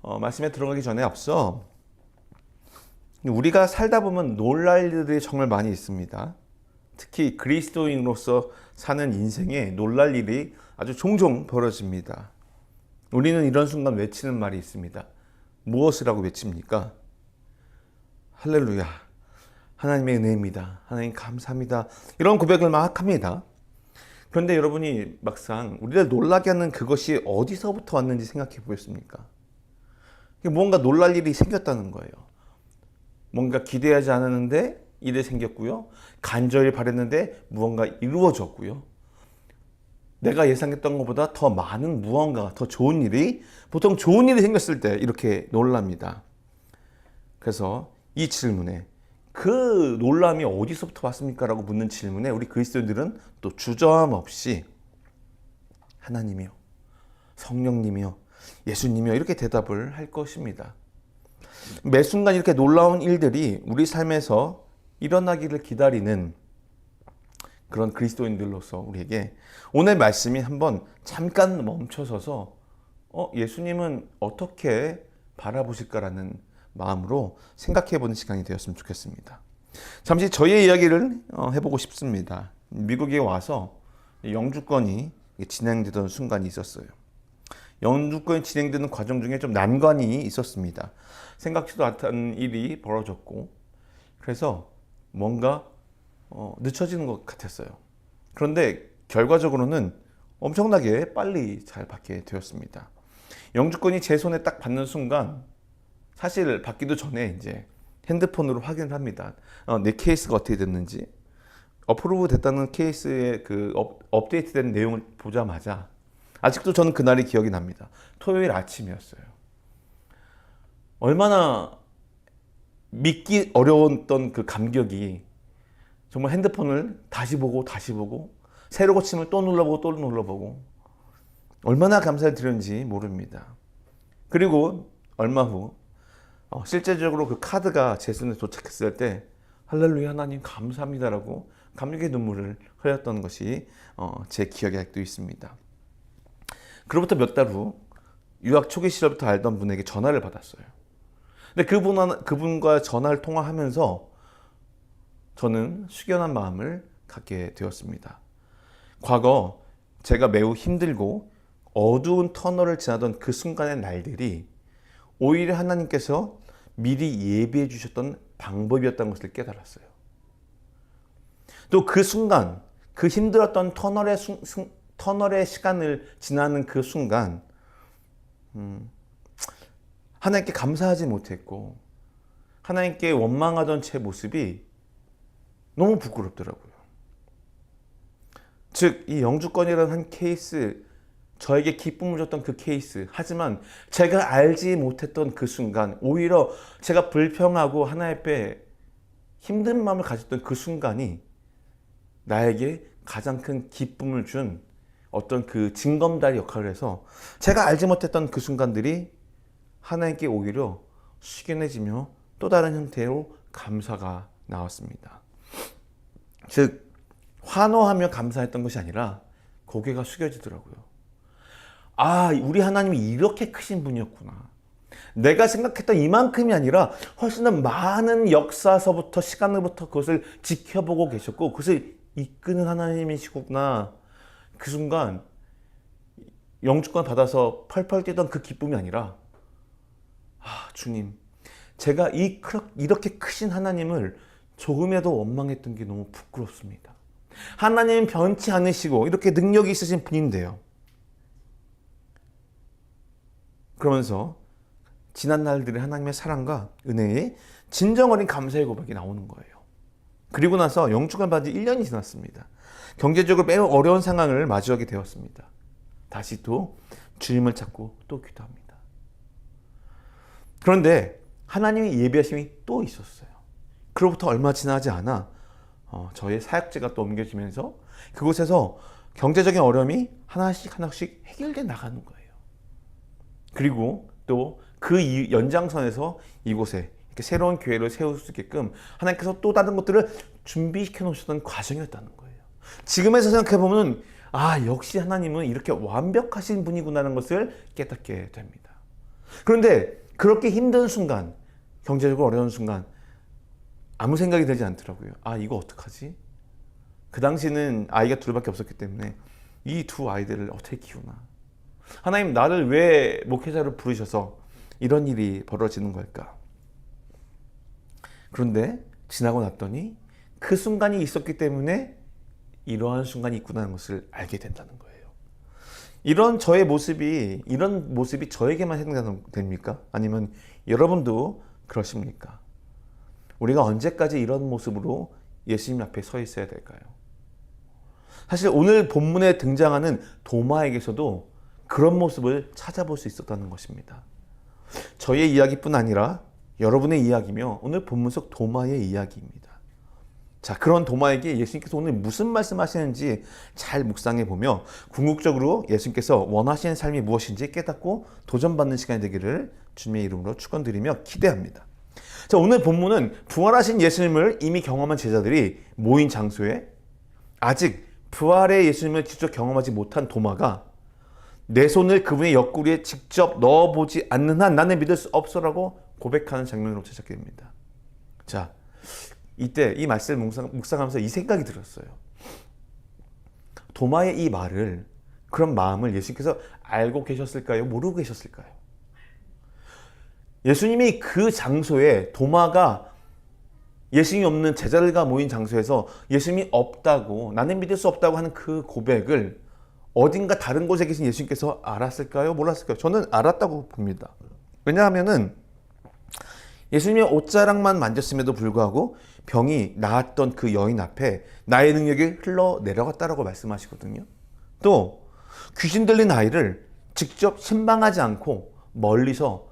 말씀에 들어가기 전에 앞서 우리가 살다 보면 놀랄 일들이 정말 많이 있습니다. 특히 그리스도인으로서 사는 인생에 놀랄 일이 아주 종종 벌어집니다. 우리는 이런 순간 외치는 말이 있습니다. 무엇이라고 외칩니까? 할렐루야, 하나님의 은혜입니다. 하나님 감사합니다. 이런 고백을 막 합니다. 그런데 여러분이 막상 우리를 놀라게 하는 그것이 어디서부터 왔는지 생각해 보셨습니까? 뭔가 놀랄 일이 생겼다는 거예요. 뭔가 기대하지 않았는데 일이 생겼고요. 간절히 바랬는데 무언가 이루어졌고요. 내가 예상했던 것보다 더 많은 무언가, 더 좋은 일이, 보통 좋은 일이 생겼을 때 이렇게 놀랍니다. 그래서 이 질문에 그 놀람이 어디서부터 왔습니까? 라고 묻는 질문에 우리 그리스도인들은 또 주저함 없이 하나님이요, 성령님이요, 예수님이요 이렇게 대답을 할 것입니다. 매 순간 이렇게 놀라운 일들이 우리 삶에서 일어나기를 기다리는 그런 그리스도인들로서 우리에게 오늘 말씀이 한번 잠깐 멈춰서서 예수님은 어떻게 바라보실까라는 마음으로 생각해보는 시간이 되었으면 좋겠습니다. 잠시 저희의 이야기를 해보고 싶습니다. 미국에 와서 영주권이 진행되던 순간이 있었어요. 영주권이 진행되는 과정 중에 좀 난관이 있었습니다. 생각지도 않던 일이 벌어졌고 그래서 뭔가 늦춰지는 것 같았어요. 그런데 결과적으로는 엄청나게 빨리 잘 받게 되었습니다. 영주권이 제 손에 딱 받는 순간 사실 받기도 전에 이제 핸드폰으로 확인을 합니다. 내 케이스가 어떻게 됐는지. 어프로브 됐다는 케이스의 그 업데이트된 내용을 보자마자 아직도 저는 그날이 기억이 납니다. 토요일 아침이었어요. 얼마나 믿기 어려웠던 그 감격이 정말 핸드폰을 다시 보고 새로 고침을 또 눌러보고 얼마나 감사를 드렸는지 모릅니다. 그리고 얼마 후 실제적으로 그 카드가 제 손에 도착했을 때 할렐루야 하나님 감사합니다라고 감격의 눈물을 흘렸던 것이 제 기억에 아직도 있습니다. 그로부터 몇 달 후 유학 초기 시절부터 알던 분에게 전화를 받았어요. 근데 그분과 전화를 통화하면서 저는 숙연한 마음을 갖게 되었습니다. 과거 제가 매우 힘들고 어두운 터널을 지나던 그 순간의 날들이 오히려 하나님께서 미리 예비해 주셨던 방법이었다는 것을 깨달았어요. 또 그 순간, 그 힘들었던 터널의 시간을 지나는 그 순간 하나님께 감사하지 못했고 하나님께 원망하던 제 모습이 너무 부끄럽더라고요. 즉, 이 영주권이라는 한 케이스, 저에게 기쁨을 줬던 그 케이스, 하지만 제가 알지 못했던 그 순간, 오히려 제가 불평하고 하나님 앞에 힘든 마음을 가졌던 그 순간이 나에게 가장 큰 기쁨을 준 어떤 그 징검다리 역할을 해서 제가 알지 못했던 그 순간들이 하나님께 오히려 숙연해지며 또 다른 형태로 감사가 나왔습니다. 즉, 환호하며 감사했던 것이 아니라 고개가 숙여지더라고요. 아, 우리 하나님이 이렇게 크신 분이었구나. 내가 생각했던 이만큼이 아니라 훨씬 더 많은 역사서부터 시간으로부터 그것을 지켜보고 계셨고 그것을 이끄는 하나님이시구나. 그 순간 영주권 받아서 펄펄 뛰던 그 기쁨이 아니라 주님, 제가 이렇게 크신 하나님을 조금이라도 원망했던 게 너무 부끄럽습니다. 하나님은 변치 않으시고 이렇게 능력이 있으신 분인데요. 그러면서 지난 날들의 하나님의 사랑과 은혜에 진정 어린 감사의 고백이 나오는 거예요. 그리고 나서 영주권 받은 지 1년이 지났습니다. 경제적으로 매우 어려운 상황을 마주하게 되었습니다. 다시 또 주님을 찾고 또 기도합니다. 그런데 하나님의 예비하심이 또 있었어요. 그로부터 얼마 지나지 않아 저의 사역지가 또 옮겨지면서 그곳에서 경제적인 어려움이 하나씩 해결돼 나가는 거예요. 그리고 또 그 연장선에서 이곳에 이렇게 새로운 교회를 세울 수 있게끔 하나님께서 또 다른 것들을 준비시켜 놓으셨던 과정이었다는 거예요. 지금에서 생각해보면 역시 하나님은 이렇게 완벽하신 분이구나라는 것을 깨닫게 됩니다. 그런데 그렇게 힘든 순간, 경제적으로 어려운 순간 아무 생각이 들지 않더라고요. 아, 이거 어떡하지? 그 당시는 아이가 둘밖에 없었기 때문에 이 두 아이들을 어떻게 키우나? 하나님, 나를 왜 목회자로 부르셔서 이런 일이 벌어지는 걸까? 그런데 지나고 났더니 그 순간이 있었기 때문에 이러한 순간이 있구나 하는 것을 알게 된다는 거예요. 이런 모습이 저에게만 해당됩니까? 아니면 여러분도 그러십니까? 우리가 언제까지 이런 모습으로 예수님 앞에 서 있어야 될까요? 사실 오늘 본문에 등장하는 도마에게서도 그런 모습을 찾아볼 수 있었다는 것입니다. 저의 이야기뿐 아니라 여러분의 이야기며 오늘 본문 속 도마의 이야기입니다. 자, 그런 도마에게 예수님께서 오늘 무슨 말씀하시는지 잘 묵상해 보며 궁극적으로 예수님께서 원하시는 삶이 무엇인지 깨닫고 도전받는 시간이 되기를 주님의 이름으로 축원드리며 기대합니다. 자, 오늘 본문은 부활하신 예수님을 이미 경험한 제자들이 모인 장소에 아직 부활의 예수님을 직접 경험하지 못한 도마가 내 손을 그분의 옆구리에 직접 넣어보지 않는 한 나는 믿을 수 없어라고 고백하는 장면으로 시작게 됩니다. 자, 이때 이 말씀을 묵상하면서 이 생각이 들었어요. 도마의 이 말을, 그런 마음을 예수님께서 알고 계셨을까요? 모르고 계셨을까요? 예수님이 그 장소에, 도마가 예수님이 없는 제자들과 모인 장소에서 예수님이 없다고, 나는 믿을 수 없다고 하는 그 고백을 어딘가 다른 곳에 계신 예수님께서 알았을까요? 몰랐을까요? 저는 알았다고 봅니다. 왜냐하면은 예수님의 옷자락만 만졌음에도 불구하고 병이 나았던 그 여인 앞에 나의 능력이 흘러내려갔다라고 말씀하시거든요. 또 귀신 들린 아이를 직접 신방하지 않고 멀리서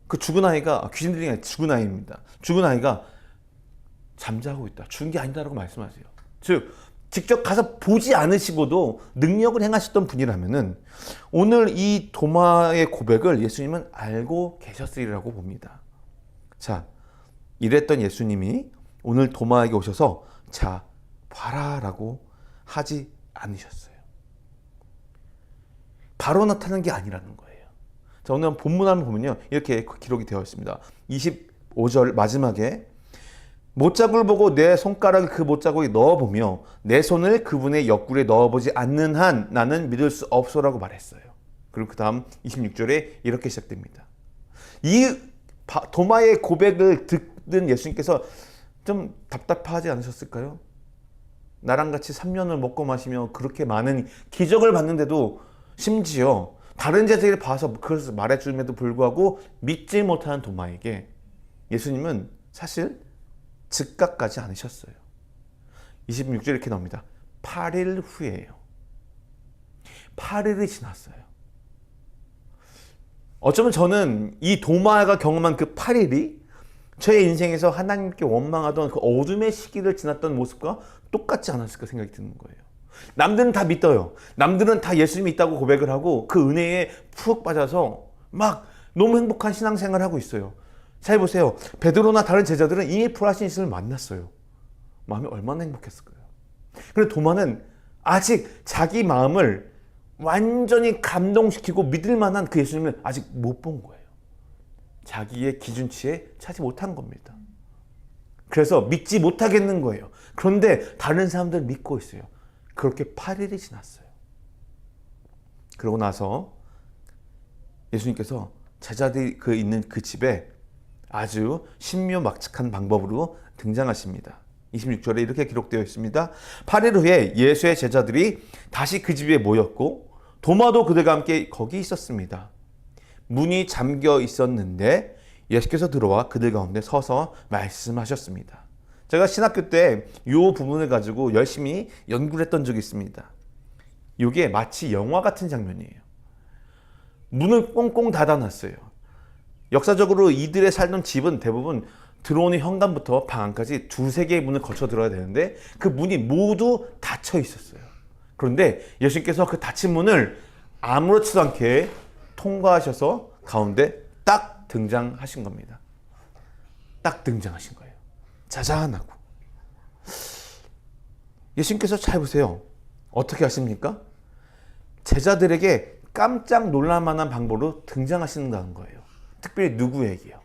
그 죽은 아이가, 귀신 들린 아이, 죽은 아이입니다. 죽은 아이가 잠자고 있다, 죽은 게 아니다라고 말씀하세요. 즉 직접 가서 보지 않으시고도 능력을 행하셨던 분이라면은 오늘 이 도마의 고백을 예수님은 알고 계셨으리라고 봅니다. 자, 이랬던 예수님이 오늘 도마에게 오셔서 자, 봐라 라고 하지 않으셨어요. 바로 나타난 게 아니라는 거예요. 자, 오늘 본문 한번 보면요, 이렇게 기록이 되어 있습니다. 25절 마지막에 못자국을 보고 내 손가락을 그 못자국에 넣어보며 내 손을 그분의 옆구리에 넣어보지 않는 한 나는 믿을 수 없소라고 말했어요. 그리고 그 다음 26절에 이렇게 시작됩니다. 이 도마의 고백을 듣는 예수님께서 좀 답답하지 않으셨을까요? 나랑 같이 3년을 먹고 마시며 그렇게 많은 기적을 봤는데도 심지어 다른 제자들이 봐서 그것을 말해줌에도 불구하고 믿지 못하는 도마에게 예수님은 사실 즉각가지 않으셨어요. 26절 이렇게 나옵니다. 8일 후에요. 8일이 지났어요. 어쩌면 저는 이 도마가 경험한 그 8일이 저의 인생에서 하나님께 원망하던 그 어둠의 시기를 지났던 모습과 똑같지 않았을까 생각이 드는 거예요. 남들은 다 믿어요. 남들은 다 예수님이 있다고 고백을 하고 그 은혜에 푹 빠져서 막 너무 행복한 신앙생활을 하고 있어요. 잘 보세요. 베드로나 다른 제자들은 이미 부활하신 예수님을 만났어요. 마음이 얼마나 행복했을까요? 그런데 도마는 아직 자기 마음을 완전히 감동시키고 믿을 만한 그 예수님을 아직 못 본 거예요. 자기의 기준치에 차지 못한 겁니다. 그래서 믿지 못하겠는 거예요. 그런데 다른 사람들 믿고 있어요. 그렇게 8일이 지났어요. 그러고 나서 예수님께서 제자들이 있는 그 집에 아주 신묘막측한 방법으로 등장하십니다. 26절에 이렇게 기록되어 있습니다. 8일 후에 예수의 제자들이 다시 그 집에 모였고 도마도 그들과 함께 거기 있었습니다. 문이 잠겨 있었는데 예수께서 들어와 그들 가운데 서서 말씀하셨습니다. 제가 신학교 때 이 부분을 가지고 열심히 연구를 했던 적이 있습니다. 이게 마치 영화 같은 장면이에요. 문을 꽁꽁 닫아놨어요. 역사적으로 이들의 살던 집은 대부분 들어오는 현관부터 방 안까지 두세 개의 문을 거쳐 들어야 되는데 그 문이 모두 닫혀 있었어요. 그런데 예수님께서 그 닫힌 문을 아무렇지도 않게 통과하셔서 가운데 딱 등장하신 겁니다. 딱 등장하신 거예요. 자자하고. 예수님께서 잘 보세요. 어떻게 하십니까? 제자들에게 깜짝 놀랄만한 방법으로 등장하신다는 거예요. 특별히 누구에게요?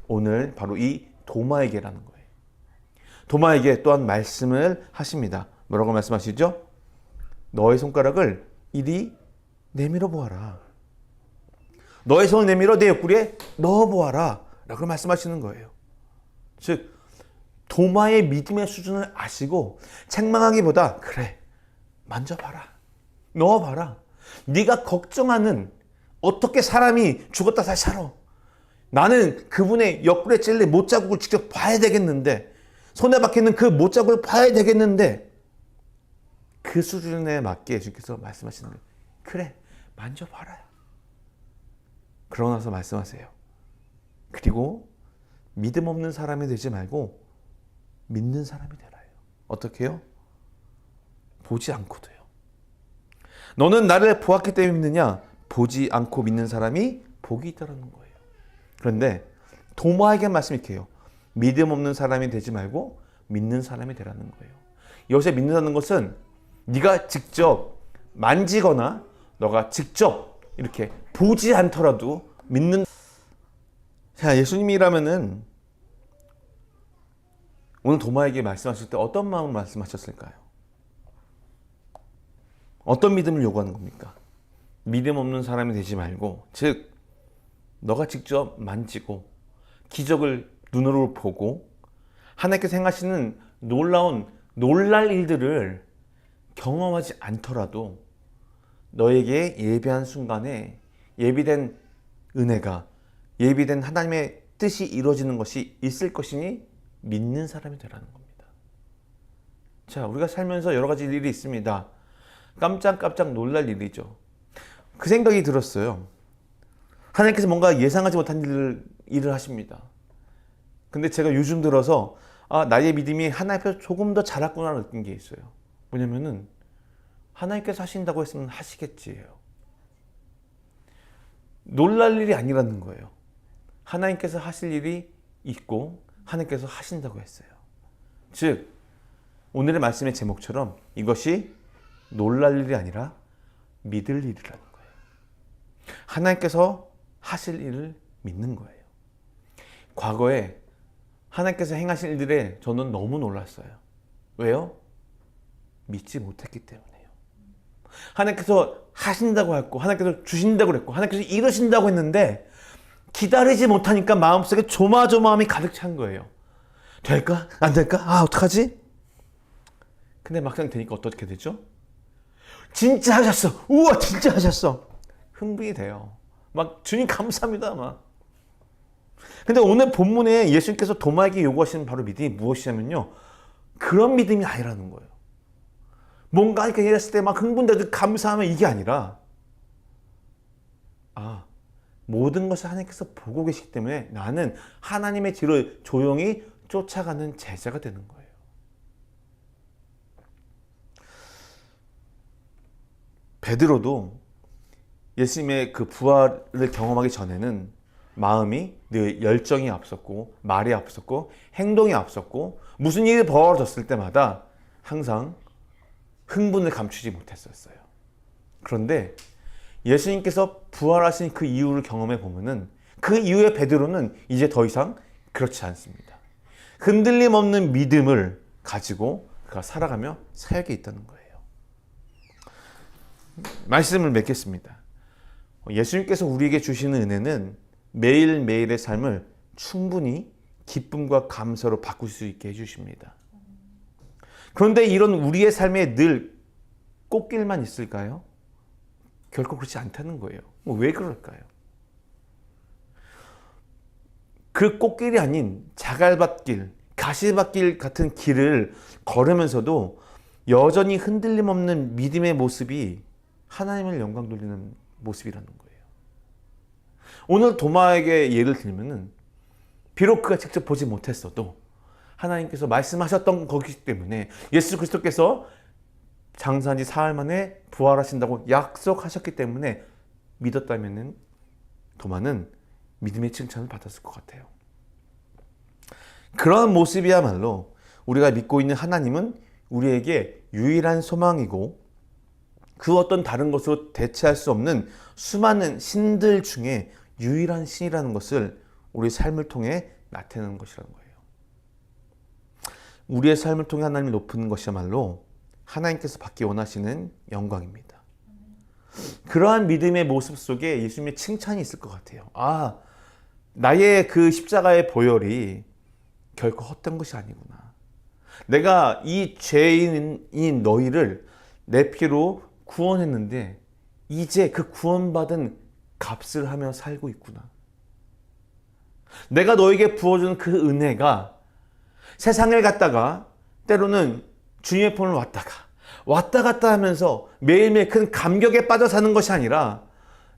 오늘 바로 이 도마에게라는 거예요. 도마에게 또한 말씀을 하십니다. 뭐라고 말씀하시죠? 너의 손가락을 이리 내밀어 보아라. 너의 손을 내밀어 내 옆구리에 넣어 보아라 라고 말씀하시는 거예요. 즉 도마의 믿음의 수준을 아시고 책망하기보다 그래 만져봐라, 넣어봐라. 네가 걱정하는 어떻게 사람이 죽었다 다시 살아, 나는 그분의 옆구리에 찔린 못자국을 직접 봐야 되겠는데, 손에 박히는 그 못자국을 봐야 되겠는데, 그 수준에 맞게 예수님께서 말씀하시는 거예요. 그래 만져봐라. 그러고 나서 말씀하세요. 그리고 믿음 없는 사람이 되지 말고 믿는 사람이 되라요. 어떻게 해요? 보지 않고도요. 너는 나를 보았기 때문에 믿느냐? 보지 않고 믿는 사람이 복이 있다는 거예요. 그런데 도마에게 말씀 이렇게 해요. 믿음 없는 사람이 되지 말고 믿는 사람이 되라는 거예요. 여기서 믿는다는 것은 네가 직접 만지거나 너가 직접 이렇게 보지 않더라도 믿는. 자, 예수님이라면은 오늘 도마에게 말씀하실 때 어떤 마음으로 말씀하셨을까요? 어떤 믿음을 요구하는 겁니까? 믿음 없는 사람이 되지 말고, 즉 너가 직접 만지고 기적을 눈으로 보고 하나님께서 행하시는 놀랄 일들을 경험하지 않더라도 너에게 예비한 순간에 예비된 은혜가, 예비된 하나님의 뜻이 이루어지는 것이 있을 것이니 믿는 사람이 되라는 겁니다. 자, 우리가 살면서 여러 가지 일이 있습니다. 깜짝 놀랄 일이죠. 그 생각이 들었어요. 하나님께서 뭔가 예상하지 못한 일을 하십니다. 근데 제가 요즘 들어서 나의 믿음이 하나님 앞에서 조금 더 자랐구나 느낀 게 있어요. 뭐냐면은 하나님께서 하신다고 했으면 하시겠지예요. 놀랄 일이 아니라는 거예요. 하나님께서 하실 일이 있고 하나님께서 하신다고 했어요. 즉 오늘의 말씀의 제목처럼 이것이 놀랄 일이 아니라 믿을 일이라는 거예요. 하나님께서 하실 일을 믿는 거예요. 과거에 하나님께서 행하신 일들에 저는 너무 놀랐어요. 왜요? 믿지 못했기 때문에요. 하나님께서 하신다고 했고 하나님께서 주신다고 했고 하나님께서 이루신다고 했는데 기다리지 못하니까 마음속에 조마조마함이 가득 찬 거예요. 될까? 안 될까? 어떡하지? 근데 막상 되니까 어떻게 되죠? 진짜 하셨어. 우와 진짜 하셨어. 흥분이 돼요. 막 주님 감사합니다 막. 근데 오늘 본문에 예수님께서 도마에게 요구하시는 바로 믿음이 무엇이냐면요, 그런 믿음이 아니라는 거예요. 뭔가 이렇게 이랬을 때 막 흥분되듯 감사하면 이게 아니라, 모든 것을 하나님께서 보고 계시기 때문에 나는 하나님의 뒤를 조용히 쫓아가는 제자가 되는 거예요. 베드로도 예수님의 그 부활을 경험하기 전에는 마음이 늘 열정이 앞섰고 말이 앞섰고 행동이 앞섰고 무슨 일이 벌어졌을 때마다 항상 흥분을 감추지 못했었어요. 그런데 예수님께서 부활하신 그 이유를 경험해 보면은 그 이후에 베드로는 이제 더 이상 그렇지 않습니다. 흔들림 없는 믿음을 가지고 그가 살아가며 사역에 있다는 거예요. 말씀을 맺겠습니다. 예수님께서 우리에게 주시는 은혜는 매일매일의 삶을 충분히 기쁨과 감사로 바꿀 수 있게 해주십니다. 그런데 이런 우리의 삶에 늘 꽃길만 있을까요? 결코 그렇지 않다는 거예요. 왜 그럴까요? 그 꽃길이 아닌 자갈밭길, 가시밭길 같은 길을 걸으면서도 여전히 흔들림 없는 믿음의 모습이 하나님을 영광 돌리는 모습이라는 거예요. 오늘 도마에게 예를 들면은 비록 그가 직접 보지 못했어도 하나님께서 말씀하셨던 거기 때문에 예수 그리스도께서 장사한 지 사흘 만에 부활하신다고 약속하셨기 때문에 믿었다면은 도마는 믿음의 칭찬을 받았을 것 같아요. 그런 모습이야말로 우리가 믿고 있는 하나님은 우리에게 유일한 소망이고 그 어떤 다른 것으로 대체할 수 없는 수많은 신들 중에 유일한 신이라는 것을 우리 삶을 통해 나타내는 것이라는 거예요. 우리의 삶을 통해 하나님을 높이는 것이야말로 하나님께서 받기 원하시는 영광입니다. 그러한 믿음의 모습 속에 예수님의 칭찬이 있을 것 같아요. 아, 나의 그 십자가의 보혈이 결코 헛된 것이 아니구나. 내가 이 죄인인 너희를 내 피로 구원했는데 이제 그 구원받은 값을 하며 살고 있구나. 내가 너에게 부어준 그 은혜가 세상을 갔다가 때로는 주님의 품을 왔다 갔다 하면서 매일매일 큰 감격에 빠져 사는 것이 아니라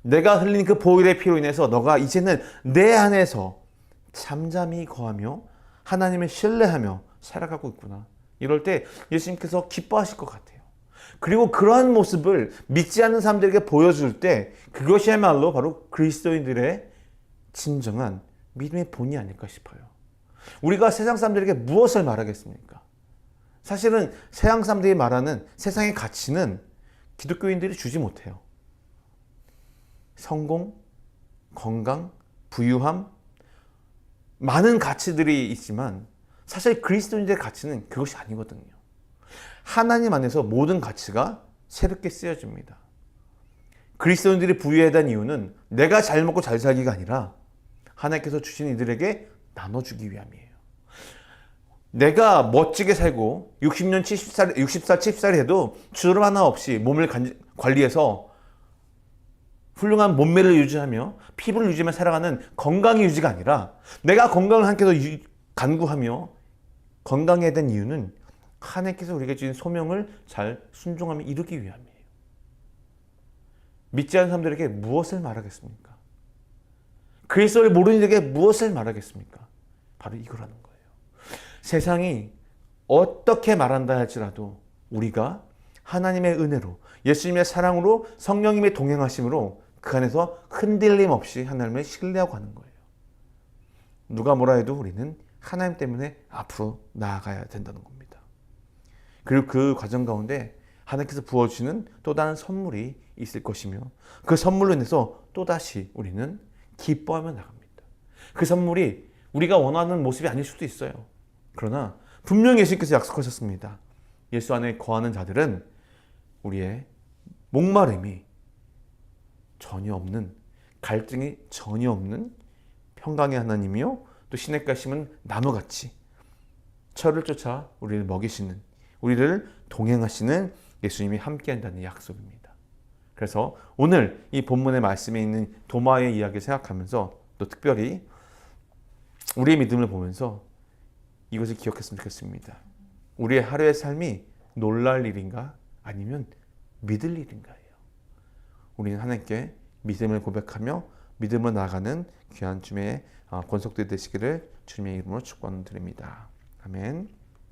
내가 흘린 그 보혈의 피로 인해서 너가 이제는 내 안에서 잠잠히 거하며 하나님을 신뢰하며 살아가고 있구나. 이럴 때 예수님께서 기뻐하실 것 같아요. 그리고 그러한 모습을 믿지 않는 사람들에게 보여줄 때 그것이야말로 바로 그리스도인들의 진정한 믿음의 본이 아닐까 싶어요. 우리가 세상 사람들에게 무엇을 말하겠습니까? 사실은 세상 사람들이 말하는 세상의 가치는 기독교인들이 주지 못해요. 성공, 건강, 부유함, 많은 가치들이 있지만 사실 그리스도인들의 가치는 그것이 아니거든요. 하나님 안에서 모든 가치가 새롭게 쓰여집니다. 그리스도인들이 부유해야 된 이유는 내가 잘 먹고 잘 살기가 아니라 하나님께서 주신 이들에게 나눠주기 위함이에요. 내가 멋지게 살고 60년, 70살, 60살, 70살이 해도 주름 하나 없이 몸을 관리해서 훌륭한 몸매를 유지하며 피부를 유지하며 살아가는 건강의 유지가 아니라 내가 건강을 하나님께서 간구하며 건강해야 된 이유는 하나님께서 우리에게 주신 소명을 잘 순종하며 이루기 위함이에요. 믿지 않는 사람들에게 무엇을 말하겠습니까? 그리스도를 모르는 이들에게 무엇을 말하겠습니까? 바로 이거라는 거예요. 세상이 어떻게 말한다 할지라도 우리가 하나님의 은혜로 예수님의 사랑으로 성령님의 동행하심으로 그 안에서 흔들림 없이 하나님을 신뢰하고 가는 거예요. 누가 뭐라 해도 우리는 하나님 때문에 앞으로 나아가야 된다는 겁니다. 그리고 그 과정 가운데 하나님께서 부어주시는 또 다른 선물이 있을 것이며 그 선물로 인해서 또다시 우리는 기뻐하며 나갑니다. 그 선물이 우리가 원하는 모습이 아닐 수도 있어요. 그러나 분명히 예수님께서 약속하셨습니다. 예수 안에 거하는 자들은 우리의 목마름이 전혀 없는, 갈증이 전혀 없는 평강의 하나님이요 또 시냇가에 심은 나무같이 철을 쫓아 우리를 먹이시는, 우리를 동행하시는 예수님이 함께한다는 약속입니다. 그래서 오늘 이 본문의 말씀에 있는 도마의 이야기를 생각하면서 또 특별히 우리의 믿음을 보면서 이것을 기억했으면 좋겠습니다. 우리의 하루의 삶이 놀랄 일인가 아니면 믿을 일인가요? 우리는 하나님께 믿음을 고백하며 믿음으로 나아가는 귀한 주의 권속들 되시기를 주님의 이름으로 축원드립니다. 아멘.